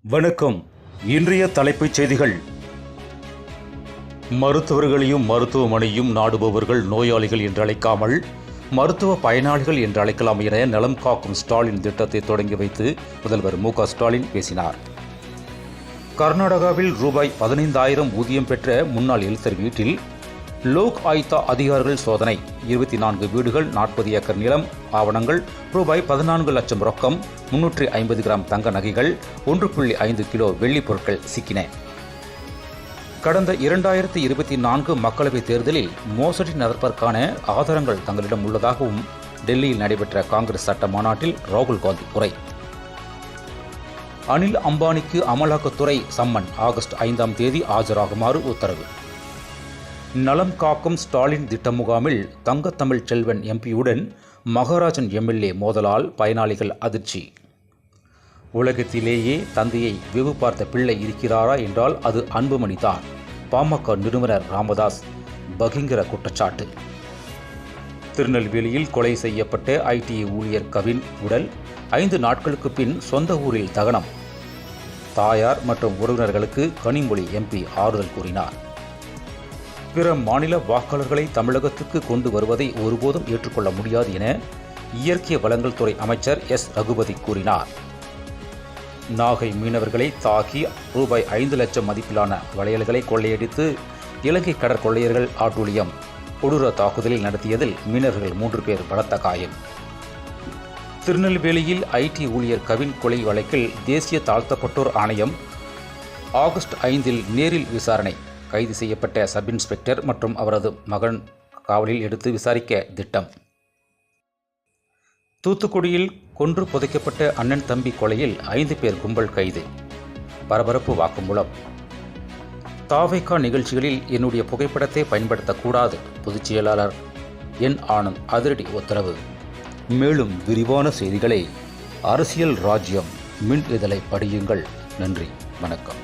வணக்கம். இன்றைய தலைப்புச் செய்திகள். மருத்துவர்களையும் மருத்துவமனையும் நாடுபவர்கள் நோயாளிகள் என்று அழைக்காமல் மருத்துவ பயனாளிகள் என்று அழைக்கலாம் என நலம் காக்கும் ஸ்டாலின் திட்டத்தை தொடங்கி வைத்து முதல்வர் மு.க. ஸ்டாலின் பேசினார். கர்நாடகாவில் ரூபாய் 15,000 ஊதியம் பெற்ற முன்னாள் எழுத்தர் வீட்டில் லோக் ஆயுக்தா அதிகாரிகள் சோதனை. 24 வீடுகள், 40 ஏக்கர் நிலம், ஆவணங்கள், ரூபாய் 14 லட்சம் ரொக்கம், 350 கிராம் தங்க நகைகள், 1.5 கிலோ வெள்ளிப் பொருட்கள் சிக்கின. கடந்த 2024 மக்களவைத் தேர்தலில் மோசடி நடப்பதற்கான ஆதாரங்கள் தங்களிடம் உள்ளதாகவும் டெல்லியில் நடைபெற்ற காங்கிரஸ் சட்ட மாநாட்டில் ராகுல் காந்தி உரை. அனில் அம்பானிக்கு அமலாக்கத்துறை சம்மன். ஆகஸ்ட் 5ஆம் தேதி ஆஜராகுமாறு உத்தரவு. நலம் காக்கும் ஸ்டாலின் திட்ட முகாமில் தங்கத்தமிழ் செல்வன் எம்பியுடன் மகாராஜன் எம்எல்ஏ மோதலால் பயனாளிகள் அதிர்ச்சி. உலகத்திலேயே தந்தையை வெகு பார்த்த பிள்ளை இருக்கிறாரா என்றால் அது அன்புமணிதான். பாமக நிறுவனர் ராமதாஸ் பகிங்கர குற்றச்சாட்டு. திருநெல்வேலியில் கொலை செய்யப்பட்ட ஐடி ஊழியர் கவின் உடல் 5 நாட்களுக்கு பின் சொந்த ஊரில் தகனம். தாயார் மற்றும் உறவினர்களுக்கு கனிமொழி எம்பி ஆறுதல் கூறினார். பிற மாநில வாக்காளர்களை தமிழகத்துக்கு கொண்டு வருவதை ஒருபோதும் ஏற்றுக்கொள்ள முடியாது என இயற்கை வளங்கள் துறை அமைச்சர் எஸ். ரகுபதி கூறினார். நாகை மீனவர்களை தாக்கி ரூபாய் 5 லட்சம் மதிப்பிலான வளையல்களை கொள்ளையடித்து இலங்கை கடற்கொள்ளையர்கள் ஆட்டூழியம். கொடூர தாக்குதலில் நடத்தியதில் மீனவர்கள் 3 பேர் பலத்த காயம். திருநெல்வேலியில் ஐடி ஊழியர் கவின் கொலை வழக்கில் தேசிய தாழ்த்தப்பட்டோர் ஆணையம் ஆகஸ்ட் 5இல் நேரில் விசாரணை. கைது செய்யப்பட்ட சப் இன்ஸ்பெக்டர் மற்றும் அவரது மகன் காவலில் எடுத்து விசாரிக்க திட்டம். தூத்துக்குடியில் கொன்று புதைக்கப்பட்ட அண்ணன் தம்பி கொலையில் 5 பேர் கும்பல் கைது. பரபரப்பு வாக்குமூலம். தாவேகா நிகழ்ச்சிகளில் என்னுடைய புகைப்படத்தை பயன்படுத்தக்கூடாது. பொதுச் செயலாளர் என். ஆனந்த் அதிரடி உத்தரவு. மேலும் விரிவான செய்திகளை அரசியல் ராஜ்யம் மின் இதழை படியுங்கள். நன்றி, வணக்கம்.